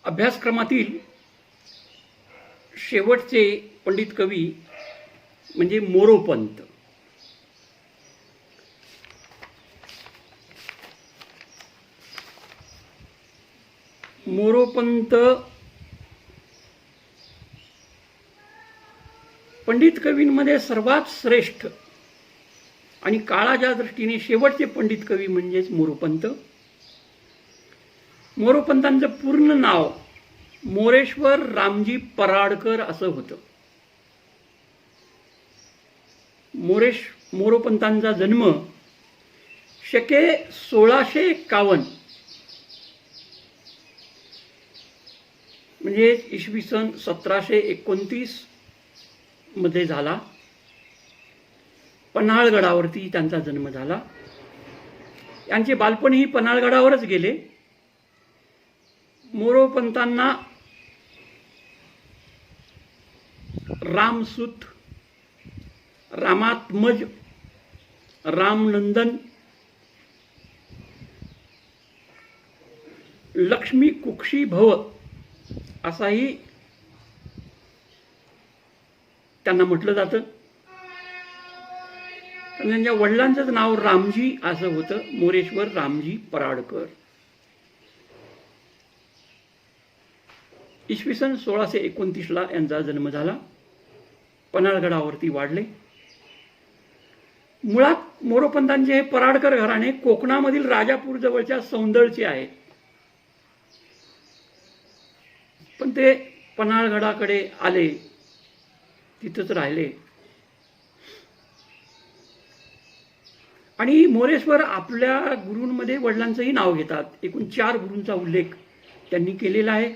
अभ्यासक्रमातील शेवटचे पंडित कवी म्हणजे मोरोपंत. मोरोपंत पंडित कवींमध्ये सर्वात श्रेष्ठ आणि काळाच्या दृष्टीने शेवटचे पंडित कवी म्हणजेच मोरोपंत. मोरोपंतांचं पूर्ण नाव मोरेश्वर रामजी पराडकर असं होतं. मोरोपंतांचा जन्म शके 1651 म्हणजे इसवी सन 1729 मध्ये झाला. पन्हाळगडावरती त्यांचा जन्म झाला. यांचे बालपणही पन्हाळगडावरच गेले. मोरोपंतांना रामसूत, रामात्मज, रामनंदन, लक्ष्मी कुक्षी भव असाही त्यांना म्हटलं जातं. त्यांच्या वडिलांचंच नाव रामजी असं होतं, मोरेश्वर रामजी पराडकर. इसवी सन 1629 यांचा जन्म झाला. पन्हाळगडावरती वाढले. मुळात मोरोपंतांचे हे पराडकर घराणे कोकणामधील राजापूर जवळच्या सौंदळचे आहे. पण ते पन्हाळगडाकडे आले, तिथंच राहिले. आणि मोरेश्वर आपल्या गुरूंमध्ये वडिलांचंही नाव घेतात. एकूण 4 गुरूंचा उल्लेख त्यांनी केलेला आहे.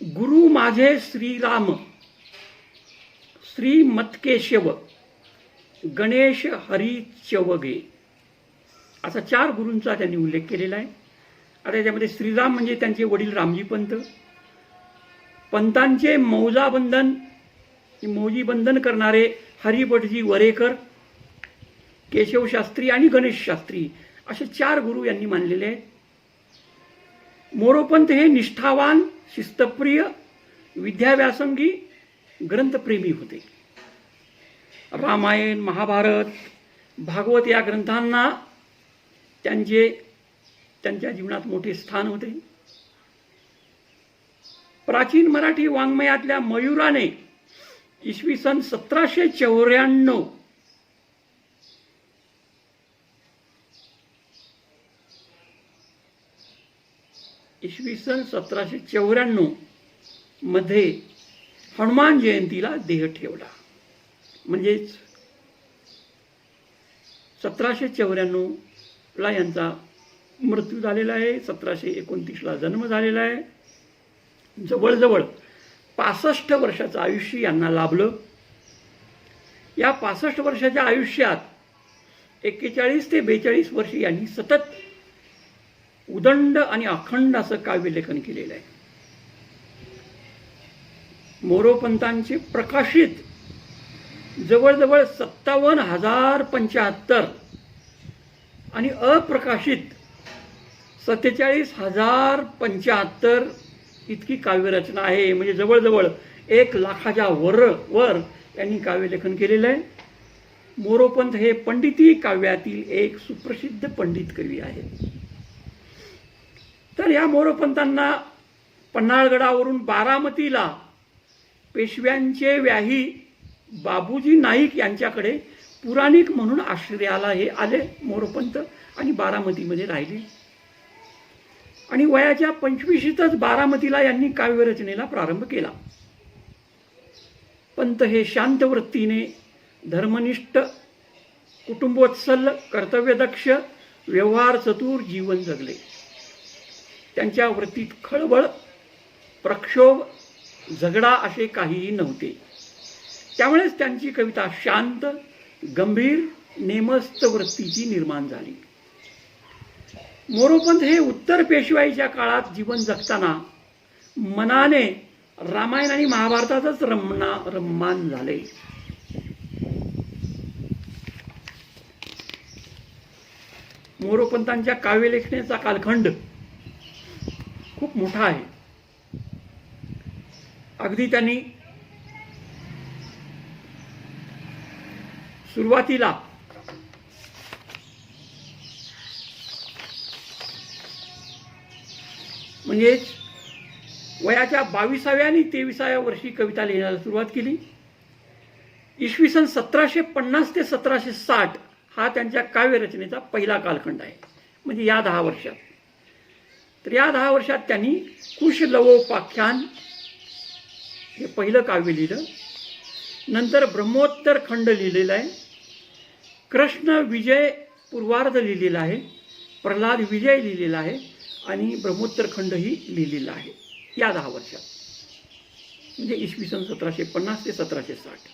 गुरु माझे श्रीराम, श्री मतकेशव, गणेश हरी चवगे असा 4 गुरूंचा त्यांनी उल्लेख केलेला आहे. आता याच्यामध्ये श्रीराम म्हणजे त्यांचे वडील रामजी पंत, पंतांचे मौजी बंधन करणारे हरिभटजी वरेकर, केशव शास्त्री आणि गणेश शास्त्री असे 4 गुरु यांनी मानलेले आहेत. मोरोपंत हे निष्ठावान, शिस्तप्रिय, विद्याव्यासंगी, ग्रंथप्रेमी होते. रामायण, महाभारत, भागवत या ग्रंथांना त्यांच्या जीवनात मोठे स्थान होते. प्राचीन मराठी वाङ्मयातल्या मयुराने इसवी सन 1794 मध्ये हनुमान जयंतीला देह ठेवला. म्हणजेच 1794 ला यांचा मृत्यू झालेला आहे. 1729 जन्म झालेला आहे. जवळजवळ 65 वर्षाचं आयुष्य यांना लाभलं. या 65 वर्षाच्या आयुष्यात 41 ते 42 वर्ष यांनी सतत उदंड आणि अखंड असं काव्यलेखन केलेलं आहे. मोरोपंतांचे प्रकाशित जवळजवळ 57,075 आणि अप्रकाशित 47,075 इतकी काव्यरचना आहे. म्हणजे जवळजवळ 1,00,000च्या वर यांनी काव्यलेखन केलेलं आहे. मोरोपंत हे पंडिती काव्यातील एक सुप्रसिद्ध पंडित कवी आहेत. तर या मोरोपंतांना पन्हाळगडावरून बारामतीला पेशव्यांचे व्याही बाबूजी नाईक यांच्याकडे पुराणिक म्हणून आश्रयाला हे आले मोरोपंत आणि बारामतीमध्ये राहिले. आणि वयाच्या 25शीतच बारामतीला यांनी काव्यरचनेला प्रारंभ केला. पंत हे शांत वृत्तीने, धर्मनिष्ठ, कुटुंबोत्सल, कर्तव्यदक्ष, व्यवहार चतुर जीवन जगले. त्यांच्या वृत्तीत खळबळ, प्रक्षोभ, झगडा असे काहीही नव्हते. त्यामुळेच त्यांची कविता शांत, गंभीर, नेमस्त वृत्तीची निर्माण झाली. मोरोपंत हे उत्तर पेशवाईच्या काळात जीवन जगताना मनाने रामायण आणि महाभारतातच रममाण झाले. मोरोपंतांच्या काव्यलेखनाचा कालखंड खूप मोठा आहे. अगदी त्यांनी सुरुवातीला म्हणजेच वयाच्या 22व्या आणि 23व्या वर्षी कविता लिहायला सुरुवात केली. इसवी सन 1750 ते 1760 हा त्यांच्या काव्यरचनेचा पहिला कालखंड आहे, म्हणजे या 10 वर्षात. तर या 10 वर्षात त्यांनी कुशलवोपाख्यान हे पहिलं काव्य लिहिलं. नंतर ब्रह्मोत्तर खंड लिहिलेला आहे. कृष्ण विजय पूर्वार्ध लिहिलेला आहे. प्रल्हाद विजय लिहिलेला आहे आणि ब्रह्मोत्तर खंडही लिहिलेला आहे या 10 वर्षात, म्हणजे इसवी सन 1750 ते 1760.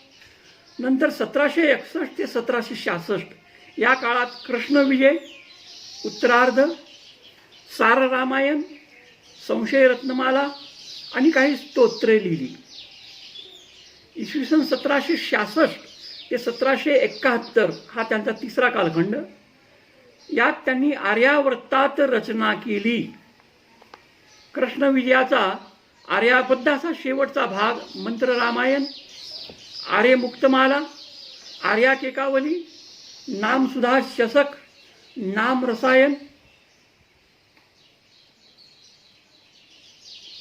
नंतर 1761 ते 1766 या काळात कृष्णविजय, उत्तरार्ध, सार रामायण, संशय रत्नमाला आणि काही स्तोत्रे लिहिली. इसवी सन 1766 ते 1771 हा त्यांचा तिसरा कालखंड. यात त्यांनी आर्यावर्तात रचना केली. कृष्णविजयाचा आर्याबद्धाचा शेवटचा भाग मंत्र रामायण, आर्य मुक्तमाला, आर्या केकावली, नामसुधा शतक, नाम रसायन,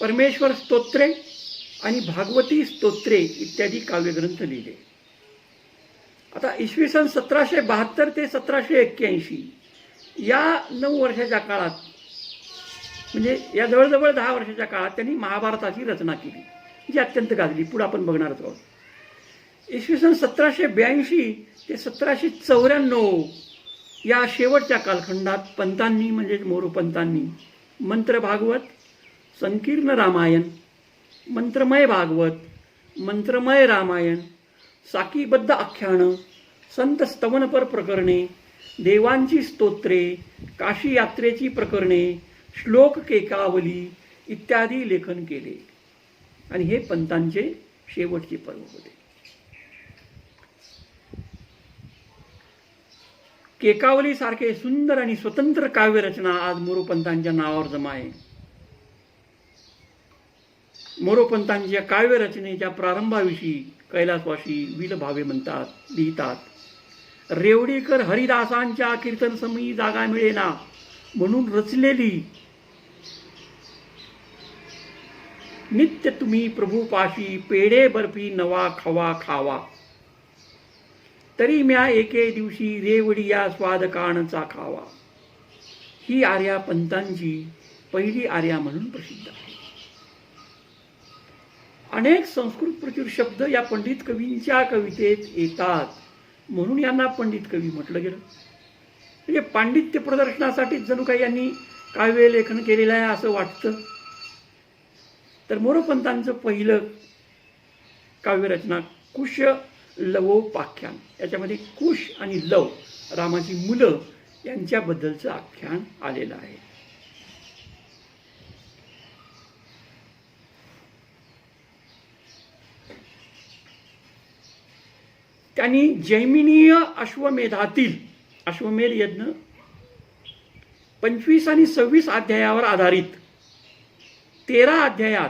परमेश्वर स्तोत्रे आणि भागवती स्तोत्रे इत्यादी काव्यग्रंथ लिहिले. आता इसवी सन 1772 ते 1781 या 9 वर्षाच्या काळात, म्हणजे या जवळजवळ 10 वर्षाच्या काळात त्यांनी महाभारताची रचना केली, जी अत्यंत गाजली. पुढे आपण बघणार आहोत. इसवी सन 1782 ते 1794 या शेवटच्या कालखंडात पंतांनी, म्हणजे मोरोपंतांनी मंत्र भागवत, संकीर्ण रामायण, मंत्रमय भागवत, मंत्रमय रामायण, साकीबद्ध आख्यानं, संत स्तवनपर प्रकरणे, देवांची स्तोत्रे, काशी यात्रेची प्रकरणे, श्लोक केकावली इत्यादी लेखन केले. आणि हे पंतांचे शेवटचे पर्व होते. केकावली सारखे सुंदर आणि स्वतंत्र काव्यरचना आज मोरोपंतांच्या नावावर जमा आहे. मोरोपंतांच्या काव्यरचनेच्या प्रारंभाविषयी कैलासवासी विलभावे म्हणतात, लिहितात, रेवडीकर हरिदासांच्या कीर्तनसमयी जागा मिळेना म्हणून रचलेली नित्य तुम्ही प्रभूपाशी पेढे बर्फी नवा खवा खावा, तरी म्या एके दिवशी रेवडिया स्वाद काणचा खावा, ही आर्या पंतांची पहिली आर्या म्हणून प्रसिद्ध आहे. अनेक संस्कृत प्रचुर शब्द या पंडित कवींच्या कवितेत येतात, म्हणून यांना पंडित कवी म्हटलं गेलं. म्हणजे पांडित्य प्रदर्शनासाठी जणू काही यांनी काव्य लेखन केलेलं आहे असं वाटतं. तर मोरोपंतांचं पहिलं काव्यरचना कुश लवोपाख्यान, याच्यामध्ये कुश आणि लव रामाची मुलं यांच्याबद्दलचं आख्यान आलेलं आहे. त्यांनी जैमिनीय अश्वमेधातील अश्वमेध यज्ञ 25 आणि 26 अध्यायावर आधारित 13 अध्यायात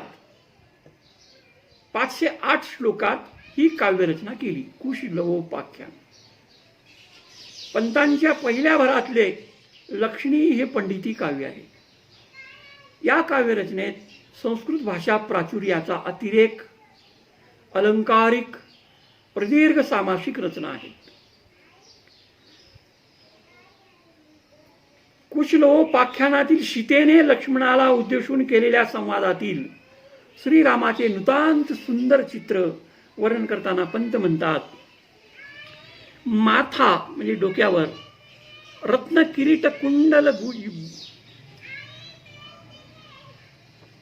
508 श्लोकात ही काव्यरचना केली, कुश लवोपाख्यान. पंतांच्या पहिल्या भरातले लक्षणी हे पंडिती काव्य आहे. या काव्यरचनेत संस्कृत भाषा प्राचुर्याचा अतिरेक, अलंकारिक, प्रदीर्घ सामासिक रचना आहेत. कुशलवोपाख्यानातील सीतेने लक्ष्मणाला उद्देशून केलेल्या संवादातील श्रीरामाचे नृतांत सुंदर चित्र वर्णन करताना पंत म्हणतात, माथा म्हणजे डोक्यावर रत्न किरीट कुंडल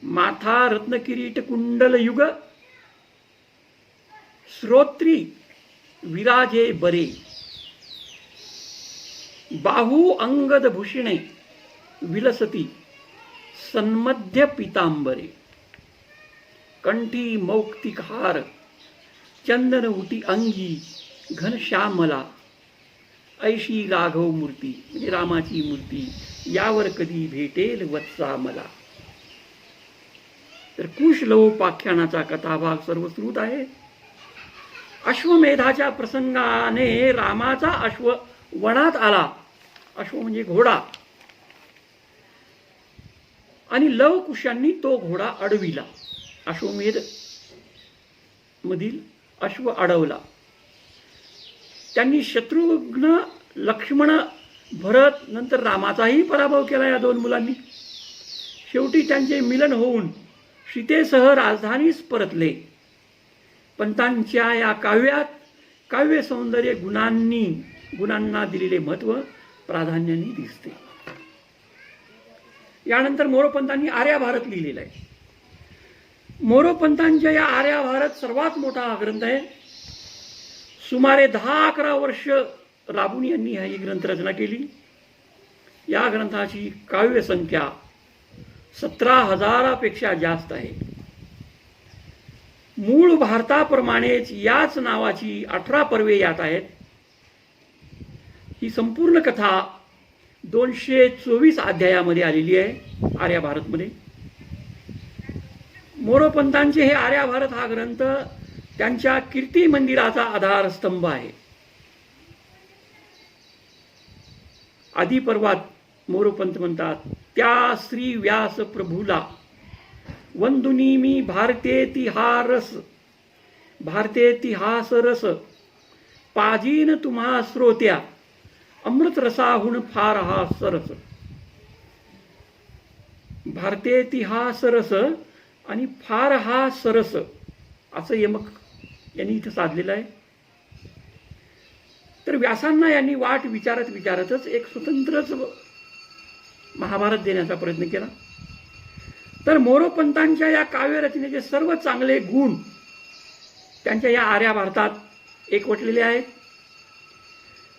माथा रत्न किरीट कुंडल युग श्रोत्री विराजे बरे, बाहू अंगद भूषणे विलसती सन्मध्य पीतांबरे, कंठी मौक्तिक हार चंदन उटी अंगी घनश्यामला, ऐशी राघव मूर्ती म्हणजे रामाची मूर्ती यावर कधी भेटेल वत्सा मला. तर कुशलोपाख्यानाचा कथाभाग सर्वश्रुत आहे. अश्वमेधाच्या प्रसंगाने रामाचा अश्व वनात आला. अश्व म्हणजे घोडा. आणि लवकुशांनी तो घोडा अडविला. अश्वमेध मधील अश्व अडवला. त्यांनी शत्रुघ्न, लक्ष्मण, भरत नंतर रामाचाही पराभव केला या दोन मुलांनी. शेवटी त्यांचे मिलन होऊन सीतेसह राजधानीस परतले. पंतांच्या या काव्यात काव्य सौंदर्य गुणांना दिलेले महत्व प्राधान्याने दिसते. यानंतर मोरोपंतांनी आर्याभारत लिहिलेला आहे. मोरोपंतांच्या या आर्याभारत सर्वात मोठा हा ग्रंथ आहे. सुमारे 10-11 वर्ष राबून यांनी ही ग्रंथरचना केली. या ग्रंथाची काव्य संख्या 17,000पेक्षा जास्त आहे. मूळ भारताप्रमाणेच याच नावाची 18 पर्वे यात आहेत. ही संपूर्ण कथा 224 अध्यायामध्ये आलेली आहे आर्याभारतमध्ये. मोरोपंतांचे हे आर्याभारत हा ग्रंथ त्यांच्या कीर्ती मंदिराचा आधारस्तंभ आहे. आदिपर्वात मोरोपंत म्हणतात, त्या श्री व्यास प्रभूला वंदुनी मी भारतेतिहास रस पाजीन तुम्हा श्रोत्या अमृत रसाहून फार हा सरस. भारतेतिहास रस आणि फार हा सरस असं यमक यांनी इथं साधलेलं आहे. तर व्यासांना यांनी वाट विचारतच एक स्वतंत्रच महाभारत देण्याचा प्रयत्न केला. तर मोरोपंतांच्या या काव्यरचनेचे सर्व चांगले गुण त्यांच्या या आर्याभारतात एकवटलेले आहेत.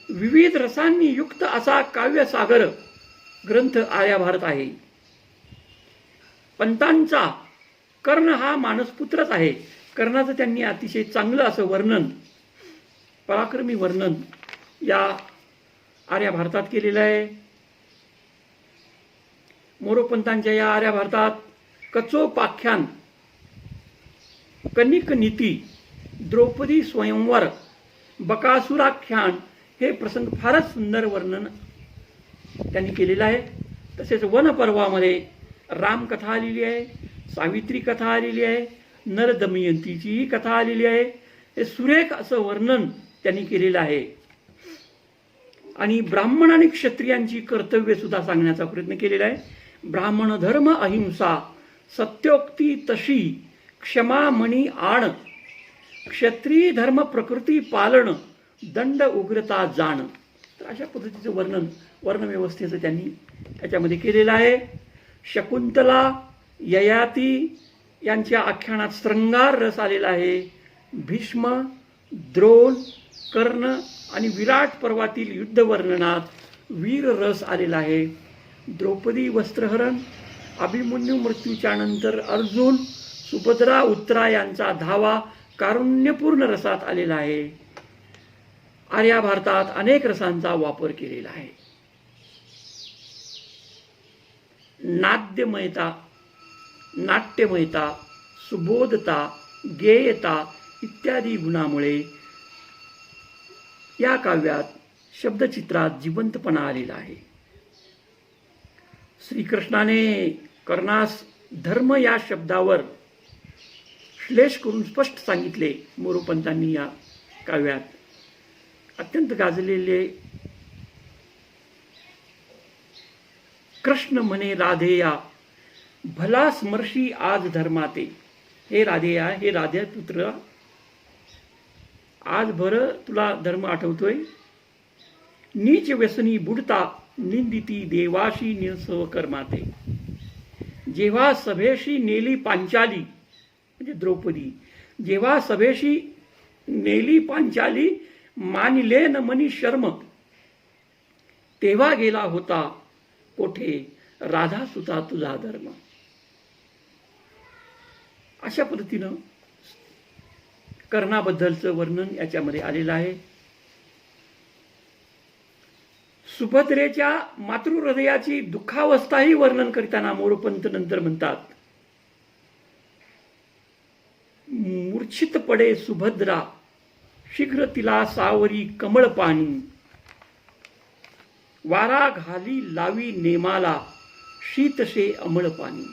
विविध रसांनी युक्त असा काव्यसागर ग्रंथ आर्याभारत आहे. पंतांचा कर्ण हा मानसपुत्रच आहे. कर्णाचं त्यांनी अतिशय चांगलं असं वर्णन, पराक्रमी वर्णन या आर्याभारतात केलेलं आहे. मोरोपंतांच्या या आर्याभारतात कचोपाख्यान, कनिक नीती, द्रौपदी स्वयंवर, बकासुराख्यान हे प्रसंग फारच सुंदर वर्णन त्यांनी केलेलं आहे. तसेच वनपर्वामध्ये रामकथा आलेली आहे, सावित्री कथा आलेली आहे, नरदमयंतीचीही कथा आलेली आहे. हे सुरेख असं वर्णन त्यांनी केलेलं आहे. आणि ब्राह्मण आणि क्षत्रियांची कर्तव्य सुद्धा सांगण्याचा प्रयत्न केलेला आहे. ब्राह्मण धर्म अहिंसा, सत्योक्ती तशी, क्षमा मणी आण, क्षत्रिय धर्म प्रकृती पालन, दंड उग्रता जाण. तर अशा पद्धतीचं वर्णव्यवस्थेचं त्यांनी त्याच्यामध्ये केलेलं आहे. शकुंतला, ययाती यांच्या आख्यानात श्रृंगार रस आलेला आहे. भीष्म, द्रोण, कर्ण आणि विराट पर्वातील युद्ध वर्णनात वीर रस आलेला आहे. द्रौपदी वस्त्रहरण, अभिमन्यू मृत्यूच्या नंतर अर्जुन, सुभद्रा, उत्तरा यांचा धावा कारुण्यपूर्ण रसात आलेला आहे. आर्याभारतात अनेक रसांचा वापर केलेला आहे. नाट्यमयता, सुबोधता, गेयता इत्यादी गुणामुळे या काव्यात शब्दचित्रात जिवंतपणा आलेला आहे. श्रीकृष्णाने कर्णास धर्म या शब्दावर श्लेष करून स्पष्ट सांगितले. मोरोपंतांनी या काव्यात अत्यंत गाजलेले कृष्ण म्हणे राधेया भला स्मर्शी आज धर्माते. हे राधेया, हे राधे पुत्र, आज बरं तुला धर्म आठवतोय. नीच व्यसनी बुडता निंदिती देवाशी निसव कर्माते. जेव्हा सभेशी नेली पांचाली म्हणजे द्रौपदी, जेव्हा सभेशी नेली पांचाली मानिले न मनी शर्म, तेव्हा गेला होता कोठे राधा सुता तुझा धर्म. अशा पद्धतीनं कर्णाबद्दलचं वर्णन याच्यामध्ये आलेलं आहे. सुभद्रेच्या मातृहृदयाची दुःखावस्थाही वर्णन करताना मोरोपंत नंतर म्हणतात, मूर्छित पडे सुभद्रा, शीघ्र तिला सावरी कमळ पाणी, वारा घाली लावी नेमाला, शीतशे अमळ पाणी.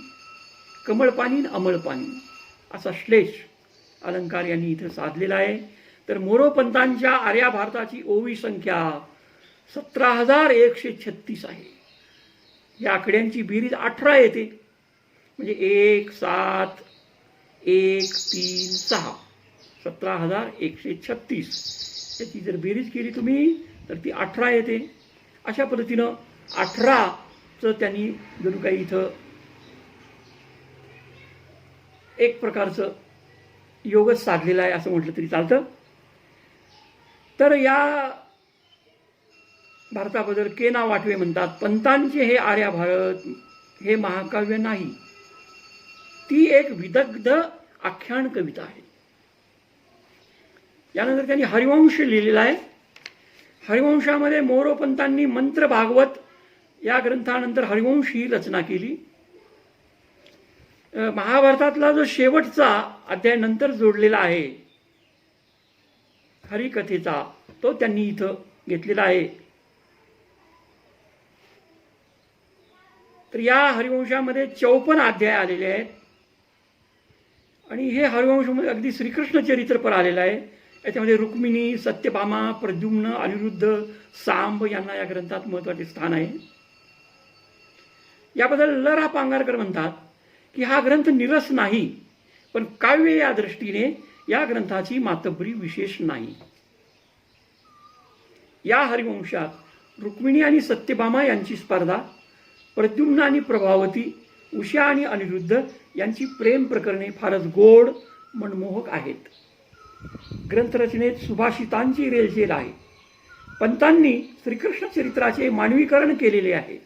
कमळ पाणी अमळ पाणी असा श्लेष अलंकार यांनी इथं साधलेला आहे. तर मोरोपंतांच्या आर्या भारताची ओवी संख्या 17,136 आहे. या आकड्यांची बेरीज 18 येते, म्हणजे 1, 7, 1, 3, 6 17,136. त्याची जर बेरीज केली तुम्ही तर ती 18 येते. अशा पद्धतीनं 18चं त्यांनी जणू काही इथं एक प्रकारचं योगच साधलेला आहे असं म्हटलं तरी चालतं. तर या भारताबद्दल के ना वाटवे म्हणतात, पंतांचे हे आर्या भारत हे महाकाव्य नाही, ती एक विदग्ध आख्यान कविता आहे. यानंतर त्यांनी हरिवंश लिहिलेला आहे. हरिवंशामध्ये मोरोपंतांनी मंत्र भागवत या ग्रंथानंतर हरिवंश ही रचना केली. महाभारतातला जो शेवटचा अध्याय नंतर जोडलेला आहे हरिकथेचा, तो त्यांनी इथं घेतलेला आहे. तर या हरिवंशामध्ये 54 अध्याय आलेले आहेत आणि हे हरिवंशामध्ये अगदी श्रीकृष्ण चरित्रपर आलेलं आहे. याच्यामध्ये रुक्मिणी, सत्यभामा, प्रद्युम्न, अनिरुद्ध, सांब यांना या ग्रंथात महत्त्वाचे स्थान आहे. याबद्दल ल रा पांगारकर म्हणतात की हा ग्रंथ निरस नाही, पण काव्य या दृष्टीने या ग्रंथाची मातब्बरी विशेष नाही. या हरिवंशात रुक्मिणी आणि सत्यभामा यांची स्पर्धा, प्रद्युम्न आणि प्रभावती, उषा आणि अनिरुद्ध यांची प्रेम प्रकरणे फारच गोड मनमोहक आहेत. ग्रंथरचनेत सुभाषितांची रेलचेल आहे. पंतांनी श्रीकृष्ण चरित्राचे मानवीकरण केलेले आहे.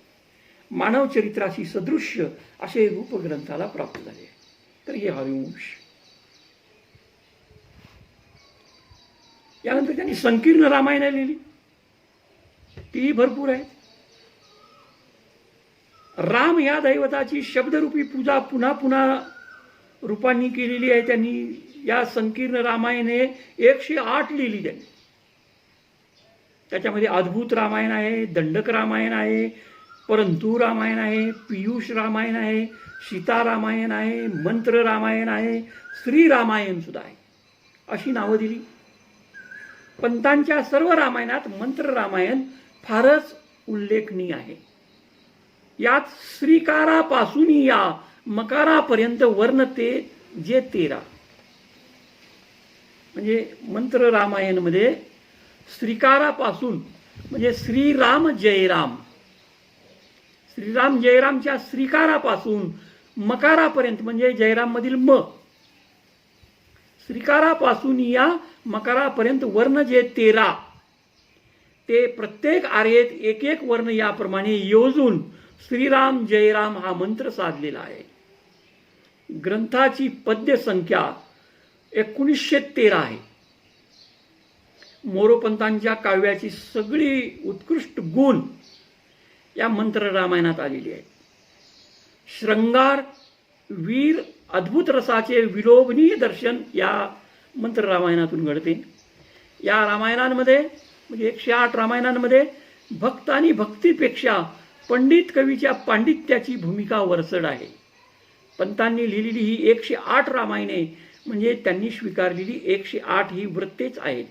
मानव चरित्राशी सदृश्य असे रूप ग्रंथाला प्राप्त झाले आहे. तर हे हरिवंश. यानंतर त्यांनी संकीर्ण रामायण लिहिली, ती भरपूर आहे. राम या दैवताची शब्दरूपी पूजा पुन्हा पुन्हा रूपांनी केलेली आहे त्यांनी. या संकीर्ण रामायणे 108 लिहिली त्यांनी. त्याच्यामध्ये अद्भुत रामायण आहे, दंडक रामायण आहे, परंतु रामायण आहे, पियुष रामायण आहे, सीता रामायण आहे, मंत्र रामायण आहे, श्री रामायण सुद्धा आहे, अशी नावं दिली. पंतांच्या सर्व रामायणात मंत्र रामायण फारच उल्लेखनीय आहे. यात श्रीकारापासून या मकारापर्यंत वर्ण ते जे 13, म्हणजे मंत्र रामायणमध्ये श्रीकारापासून म्हणजे श्रीराम जयराम, श्रीराम जयरामच्या श्रीकारापासून मकारापर्यंत म्हणजे जयराम मधील म, श्रीकारापासून या मकारापर्यंत वर्ण जे 13 ते प्रत्येक आर्येत एक एक वर्ण याप्रमाणे योजून श्रीराम जयराम हा मंत्र साधलेला आहे. ग्रंथाची पद्य संख्या 1913 आहे. मोरोपंतांच्या काव्याची सगळी उत्कृष्ट गुण या मंत्र रामायणात आलेली आहे. श्रृंगार, वीर, अद्भुत रसाचे विलोभनीय दर्शन या मंत्र रामायणातून घडते. या रामायणांमध्ये म्हणजे 108 रामायणांमध्ये भक्त आणि भक्तीपेक्षा पंडित कवीच्या पांडित्याची भूमिका वरचढ आहे. पंतांनी लिहिलेली ही 108 रामायणे म्हणजे त्यांनी स्वीकारलेली 108 ही वृत्तेच आहेत.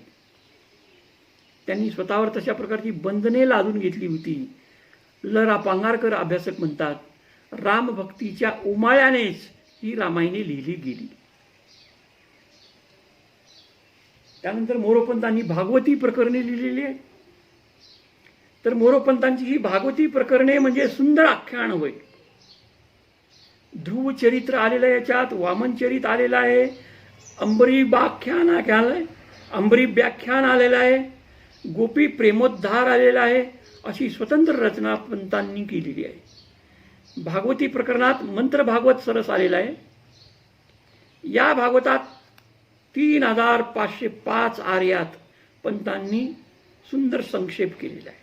त्यांनी स्वतःवर तशा प्रकारची बंधने लादून घेतली होती. ल रा पांगारकर अभ्यासक म्हणतात, रामभक्तीच्या उमाळ्यानेच ही रामायणे लिहिली गेली. त्यानंतर मोरोपंतांनी भागवती प्रकरणे लिहिलेली आहेत. तर मोरोपंतांची ही भागवती प्रकरणे म्हणजे सुंदर आख्यान होय. ध्रुव चरित्र आलेलं आहे, याच्यात वामन चरित आलेलं आहे, अंबरीबाख्यान आलं, अंबरी व्याख्यान आलेलं आहे, गोपी प्रेमोद्धार आलेला आहे. अशी स्वतंत्र रचना पंतांनी केलेली आहे. भागवती प्रकरणात मंत्र भागवत सरस आलेला आहे. या भागवतात 3505 आर्यात पंतांनी सुंदर संक्षेप केलेला आहे.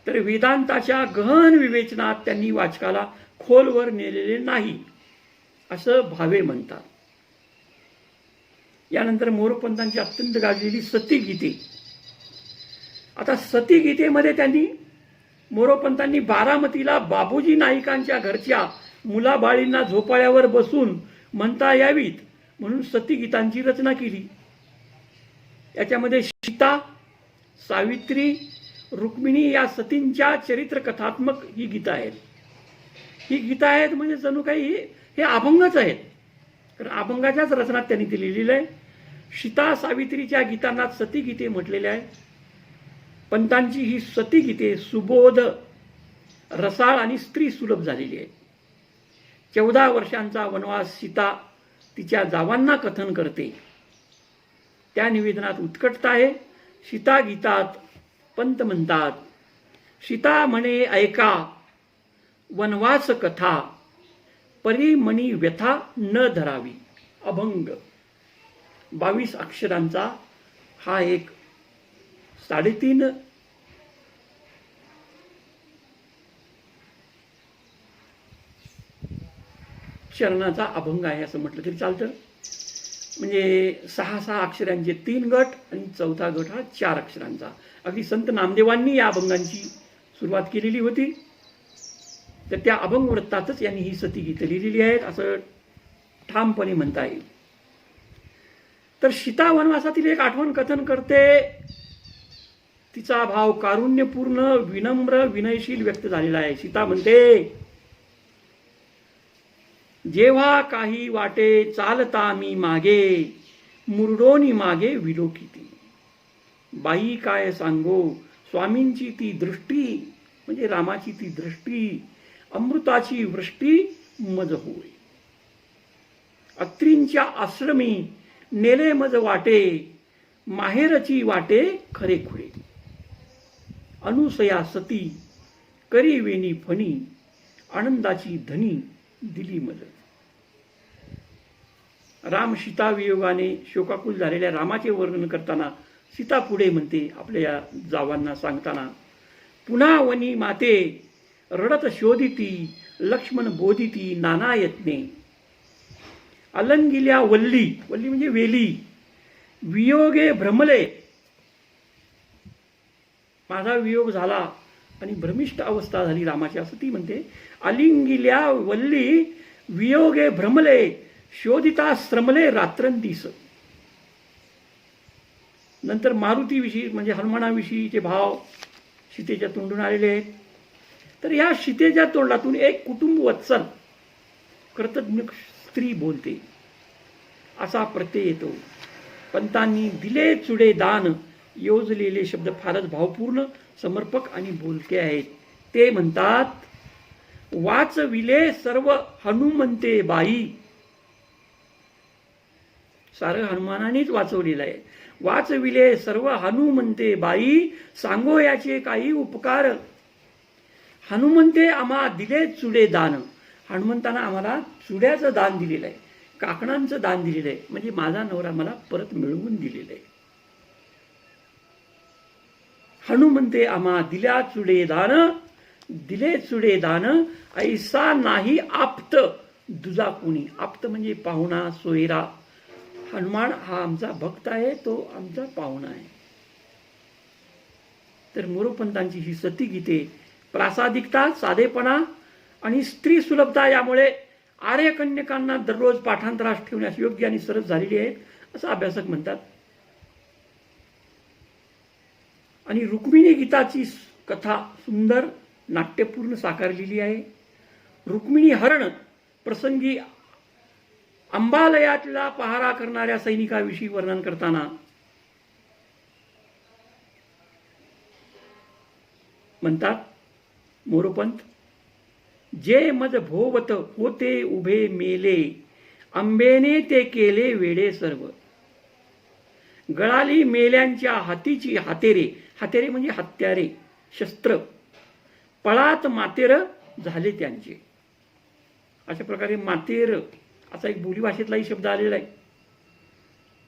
तर वेदांताच्या गहन विवेचनात त्यांनी वाचकाला खोलवर नेलेले नाही असं भावे म्हणतात. यानंतर मोरोपंतांची अत्यंत गाजलेली सतीगीते. आता सतीगीतेमध्ये त्यांनी मोरोपंतांनी बारामतीला बाबूजी नाईकांच्या घरच्या मुलाबाळींना झोपाळ्यावर बसून म्हणता यावीत म्हणून सतीगीतांची रचना केली. याच्यामध्ये सीता, सावित्री, रुक्मिणी या सतींच्या चरित्रकथात्मक ही गीतं आहेत. ही गीतं आहेत म्हणजे जणू काही हे अभंगच आहेत, कारण अभंगाच्याच रचनात त्यांनी ते लिहिलेलं आहे. सीता सावित्रीच्या गीतांना सतीगीते म्हटलेले आहे. पंतांची ही सतीगीते सुबोध, रसाळ आणि स्त्री सुलभ झालेली आहेत. 14 वर्षांचा वनवास सीता तिच्या जावांना कथन करते. त्या निवेदनात उत्कटता आहे. सीता गीतात पंत म्हणतात, सीता म्हणे ऐका वनवास कथा, परिमणी व्यथा न धरावी. अभंग 22 अक्षरांचा हा एक 3.5 चरणाचा अभंग आहे असं म्हटलं तरी चालतं. म्हणजे 6 अक्षरांचे 3 गट आणि 4था गट हा 4 अक्षरांचा. अगदी संत नामदेवांनी या अभंगांची सुरुवात केलेली होती. तर त्या अभंग वृत्तातच यांनी ही सतीगीतं लिहिलेली आहेत असं ठामपणे म्हणता येईल. तर सीता वनवासातील एक आठवण कथन करते. तिचा भाव कारुण्यपूर्ण, विनम्र, विनयशील व्यक्त झालेला आहे. सीता म्हणते, जेव्हा काही वाटे चालता मी मागे, मुरडोनी मागे विलोकिती. बाई काय सांगो स्वामींची ती दृष्टी, म्हणजे रामाची ती दृष्टी, अमृताची वृष्टी मज होय. अत्रींच्या आश्रमी नेले मज वाटे, माहेरची वाटे खरे खुळे. अनुसया सती करी वेणी फणी, आनंदाची धनी दिली मज. राम सीता वियोगाने शोकाकुल झालेल्या रामाचे वर्णन करताना सीता पुढे म्हणते आपल्या जावांना सांगताना, पुन्हा वनी माते रडत शोधिती, लक्ष्मण बोधिती नाना यत्ने. अलंगिल्या वल्ली, वल्ली म्हणजे वेली, वियोगे भ्रमले, माझा वियोग झाला आणि भ्रमिष्ट अवस्था झाली रामाची असं ती म्हणते. अलिंगिल्या वल्ली वियोगे भ्रमले, शोधिता श्रमले रात्रंदिस. नंतर मारुतीविषयी म्हणजे हनुमानाविषयीचे भाव सीतेच्या तोंडून आलेले आहेत. तर या सीतेच्या तोंडातून एक कुटुंब वत्सल कृतज्ञ स्त्री बोलते असा प्रत्यय येतो. पंतांनी दिले चुडे दान योजलेले शब्द फारच भावपूर्ण, समर्पक आणि बोलके आहेत. ते म्हणतात, वाचविले सर्व हनुमंते बाई. सारं हनुमानानेच वाचवलेलं आहे. वाचविले सर्व हनुमंते बाई, सांगो याचे काही उपकार. हनुमंते आम्हा दिले चुडे दान. हनुमंतांना आम्हाला चुड्याचं दान दिलेलं आहे, काकणांचं दान दिलेलं आहे, म्हणजे माझा नवरा मला परत मिळवून दिलेलं आहे. हनुमंते आम्हा दिल्या चुडे दान, दिले चुडे दान, ऐसा नाही आप्त दुजा कोणी. आप्त म्हणजे पाहुणा, सोयरा. हनुमान हा आमचा भक्त आहे, तो आमचा पाहुणा आहे. तर मोरोपंतांची ही सतीगीते प्रासादिकता, साधेपणा आणि स्त्री सुलभता यामुळे आर्यकन्यकांना दररोज पाठांतरास ठेवण्यास योग्य आणि सरस झालेली आहेत असं अभ्यासक म्हणतात. आणि रुक्मिणी गीताची कथा सुंदर नाट्यपूर्ण साकारलेली आहे. रुक्मिणी हरण प्रसंगी अंबालयातला पहारा करणाऱ्या सैनिकाविषयी वर्णन करताना म्हणतात मोरोपंत, जे मज भोवत होते उभे मेले, अंबेने ते केले वेडे सर्व. गळाली मेल्यांच्या हातीची हातेरे, हातेरे म्हणजे हत्यारे, शस्त्र, पळात मातेर झाले त्यांचे. अशा प्रकारे मातेर असा एक बोलीभाषेतलाही शब्द आलेला आहे.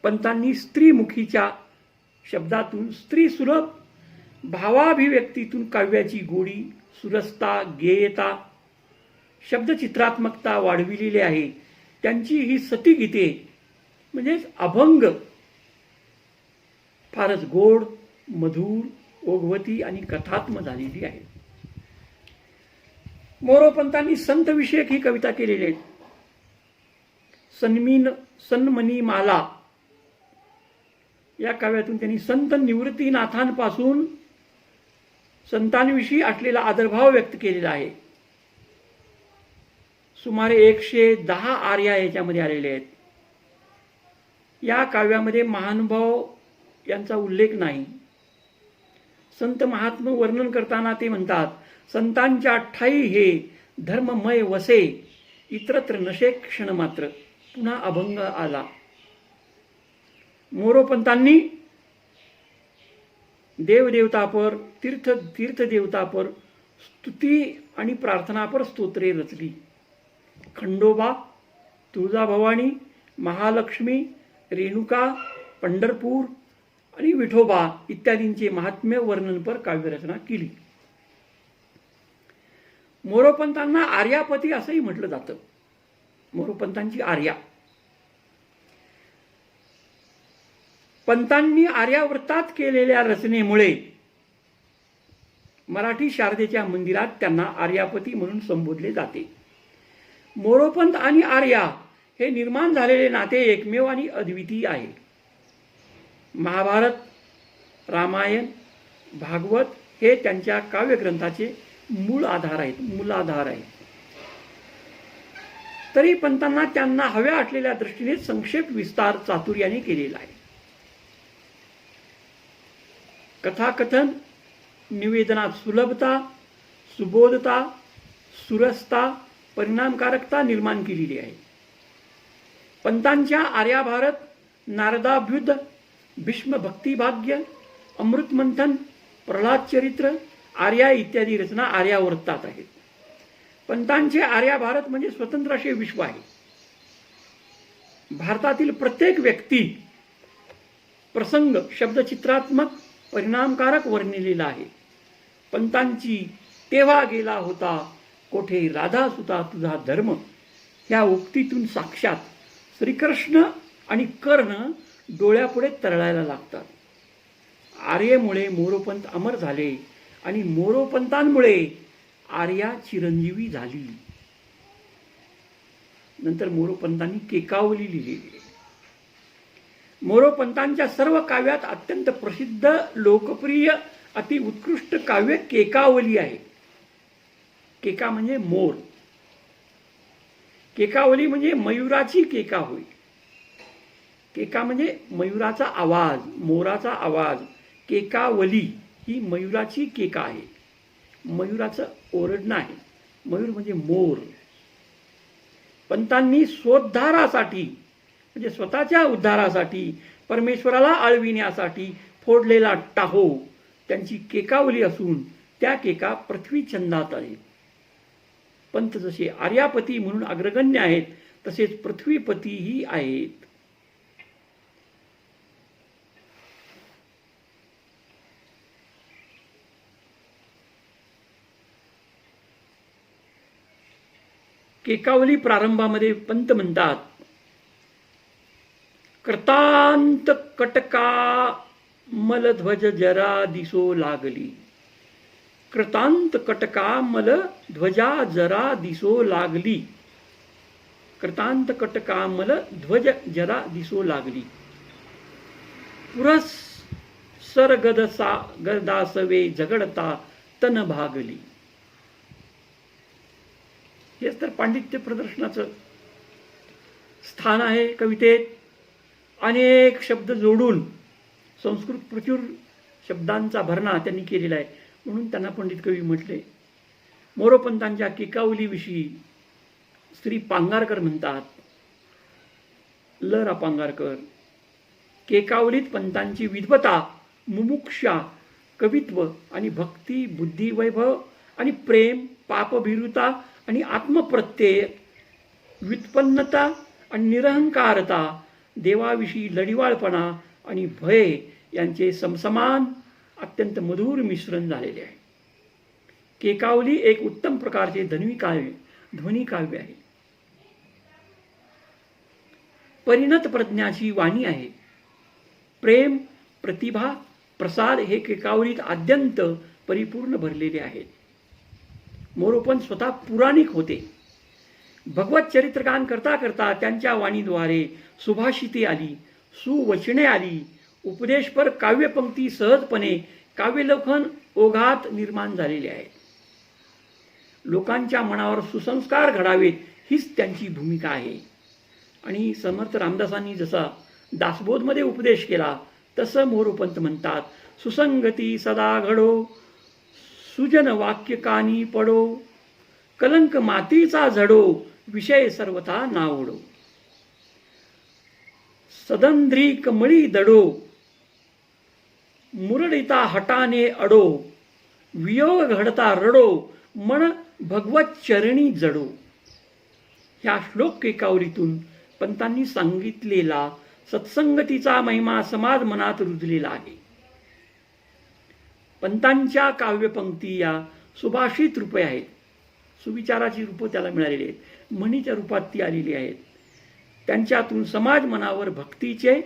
पंतांनी स्त्रीमुखीच्या शब्दातून स्त्री सुलभ भावाभिव्यक्तीतून काव्याची गोडी, सुरसता, गेयता, शब्दचित्रात्मकता वाढविलेली आहे. त्यांची ही सतीगीते म्हणजेच अभंग फारच गोड, मधुर, ओघवती आणि कथात्मक झालेली आहे. मोरोपंतांनी संतविषयक ही कविता केलेली आहे. सन्मनी माला या काव्यातून त्यांनी संत निवृत्तीनाथांपासून संतांविषयी असलेला आदरभाव व्यक्त केलेला आहे. सुमारे 110 आर्या याच्यामध्ये आलेले आहेत. या काव्यामध्ये महानुभाव यांचा उल्लेख नाही. संत महात्मा वर्णन करताना ते म्हणतात, संतांच्या ठाई हे धर्ममय वसे, इतरत्र नशे क्षण मात्र. पुन्हा अभंग आला. मोरोपंतांनी देवदेवतापर, तीर्थदेवतापर स्तुती आणि प्रार्थनापर स्तोत्रे रचली. खंडोबा, तुळजाभवानी, महालक्ष्मी, रेणुका, पंढरपूर आणि विठोबा इत्यादींचे महात्म्य वर्णनपर काव्यरचना केली. मोरोपंतांना आर्यापती असंही म्हटलं जातं. मोरोपंतांची आर्या. पंतांनी आर्यावर्तात केलेल्या रचनेमुळे मराठी शारदेच्या मंदिरात त्यांना आर्यापती म्हणून संबोधले जाते. मोरोपंत आणि आर्या हे निर्माण झालेले नाते एकमेव आणि अद्वितीय आहे. महाभारत, रामायण, भागवत हे त्यांच्या काव्यग्रंथाचे मूलाधार आहेत. तरी पंतांना त्यांना हव्या असलेल्या दृष्टीने संक्षेप विस्तार चातुर्याने केलेला आहे. कथाकथन, निवेदनात सुलभता, सुबोधता, सुरसता, परिणामकारकता निर्माण केलेली आहे. पंतांच्या आर्याभारत, नारदाभ्युद, भीष्म भक्तिभाग्य, अमृतमंथन, प्रल्हाद चरित्र, आर्या इत्यादी रचना आर्यावर्तात आहेत. पंतांचे आर्याभारत म्हणजे स्वतंत्र असे विश्व आहे. भारतातील प्रत्येक व्यक्ती, प्रसंग शब्दचित्रात्मक, परिणामकारक वर्णिलेला आहे. पंतांची तेव्हा गेला होता कोठे राधा सुता तुझा धर्म ह्या उक्तीतून साक्षात श्रीकृष्ण आणि कर्ण डोळ्यापुढे तरळायला लागतात. आर्येमुळे मोरोपंत अमर झाले आणि मोरोपंतांमुळे आर्या चिरंजीवी झाली. नंतर मोरोपंतांनी केकावली लिहिलेली. मोरोपंतांच्या सर्व काव्यात अत्यंत प्रसिद्ध, लोकप्रिय, अति उत्कृष्ट काव्य केकावली आहे. केका म्हणजे मोर. केकावली म्हणजे मयुराची केका होय. केका म्हणजे मयुराचा आवाज, मोराचा आवाज. केकावली ही मयुराची केका आहे. मयुराचं ओरडणं आहे. मयूर म्हणजे मोर. पंतांनी स्वोद्धारासाठी म्हणजे स्वतःच्या उद्धारासाठी, परमेश्वराला आळविण्यासाठी फोडलेला टाहो त्यांची केकावली असून त्या केका पृथ्वी छंदात आहेत. पंत जसे आर्यापती म्हणून अग्रगण्य आहेत तसेच पृथ्वीपतीही आहेत. केकावली प्रारंभामध्ये पंत म्हणतात, कृतांत कटका मलध्वज जरा दिसो लागली. कृतांत कटका मल ध्वजा जरा दिसो लागली. कृतांत कटका मल ध्वज जरा दिसो लागली. पुरस सरगदसा गदासवे झगडता तन भागली. हेच तर पांडित्य प्रदर्शनाचं स्थान आहे. कवितेत अनेक शब्द जोडून संस्कृत प्रचूर शब्दांचा भरणा त्यांनी केलेला आहे. म्हणून त्यांना पंडित कवी म्हटले. मोरोपंतांच्या केकावलीविषयी श्री पांगारकर म्हणतात, ल रा पांगारकर, केकावलीत पंतांची विद्वता, मुमुक्षा, कवित्व आणि भक्ती, बुद्धिवैभव आणि प्रेम, पापभीरुता आणि आत्मप्रत्यय, व्युत्पन्नता आणि निरहंकारता, देवाविषयी लढिवाळपणा आणि भय यांचे समसमान अत्यंत मधुर मिश्रण झालेले आहे. केकावली एक उत्तम प्रकारचे ध्वनी काव्य आहे. परिणत प्रज्ञाची वाणी आहे. प्रेम, प्रतिभा, प्रसाद हे केकावलीत आद्यंत परिपूर्ण भरलेले आहेत. मोरोपंत स्वतः पुराणिक होते. भगवत चरित्रगान करता करता त्यांच्या वाणीद्वारे सुभाषिते आली, सुवचने आली, उपदेशपर काव्यपंक्ती सहजपणे काव्यलेखन ओघात निर्माण झालेले आहेत. लोकांच्या मनावर सुसंस्कार घडावेत हीच त्यांची भूमिका आहे. आणि समर्थ रामदासांनी जसा दासबोधमध्ये उपदेश केला तसं मोरोपंत म्हणतात, सुसंगती सदा घडो, सुजन वाक्य कानी पडो, कलंक मातीचा झडो, विषय सर्वथा नावडो, सदंद्री कमळी दडो, मुरडिता हटाने अडो, वियोग घडता रडो, मन भगवत चरणी जडो. ह्या श्लोक केकावलीतून पंतांनी सांगितलेला सत्संगतीचा महिमा समाज मनात रुजलेला आहे. पंतांच्या काव्यपंक्ती या सुभाषित रूपे आहेत. सुविचाराची रूपं त्याला मिळालेली आहेत. म्हणीच्या रूपात ती आलेली आहेत. त्यांच्यातून समाज मनावर भक्तीचे,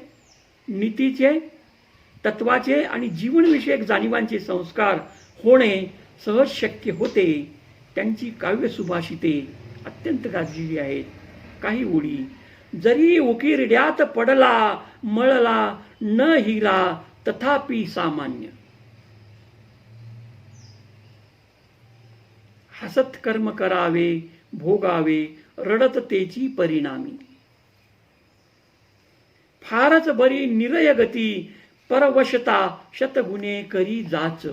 नीतीचे, तत्वाचे आणि जीवनविषयक जाणीवांचे संस्कार होणे सहज शक्य होते. त्यांची काव्य सुभाषिते अत्यंत गाजलेली आहेत. काही ओळी, जरी उकिरड्यात पडला मळला न हिला तथापि सामान्य, हसत कर्म करावे भोगावे रडत तेची परिणामी, फारच बरी निरय गती परवशता शतगुणे करी जाच,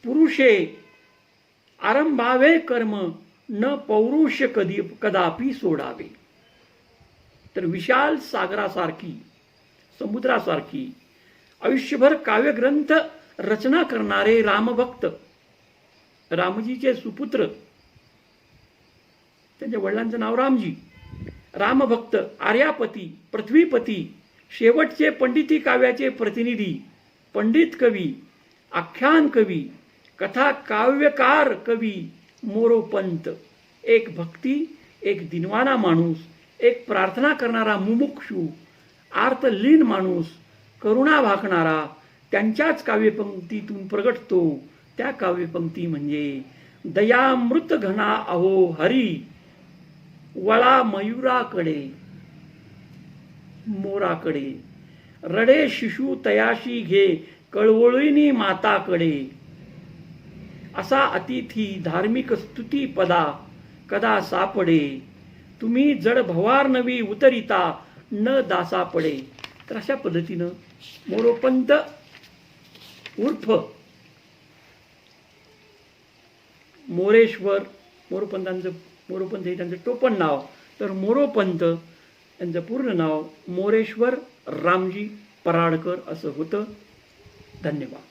पुरुषे आरंभावे कर्म न पौरुष कदापि सोडावे. तर विशाल सागरासारखी, समुद्रासारखी आयुष्यभर काव्यग्रंथ रचना करणारे रामभक्त, रामजीचे सुपुत्र, त्यांच्या वडिलांचं नाव रामजी, रामभक्त, आर्यापती, पृथ्वीपती, शेवटचे पंडिती काव्याचे प्रतिनिधी, पंडित कवी, आख्यान कवी, कथा काव्यकार कवी मोरोपंत. एक भक्ती, एक दिनवाना माणूस, एक प्रार्थना करणारा मुमुक्षू, आर्तलीन माणूस, करुणा भाकणारा त्यांच्याच काव्यपंक्तीतून प्रगटतो. त्या काव्यपंक्ती म्हणजे दयामृत घना अहो हरी, वळा मयुराकडे मोराकडे, रडे शिशु तयाशी घे कळवळीनी माताकडे, असा अतिथी धार्मिक स्तुती पदा कदा सापडे, तुम्ही जड भवार नवी उतरिता न दासा पडे. तर अशा पद्धतीनं मोरोपंत उर्फ मोरेश्वर, मोरोपंत हे त्यांचं टोपण नाव, तर मोरोपंत यांचं पूर्ण नाव मोरेश्वर रामजी पराडकर असं होतं. धन्यवाद.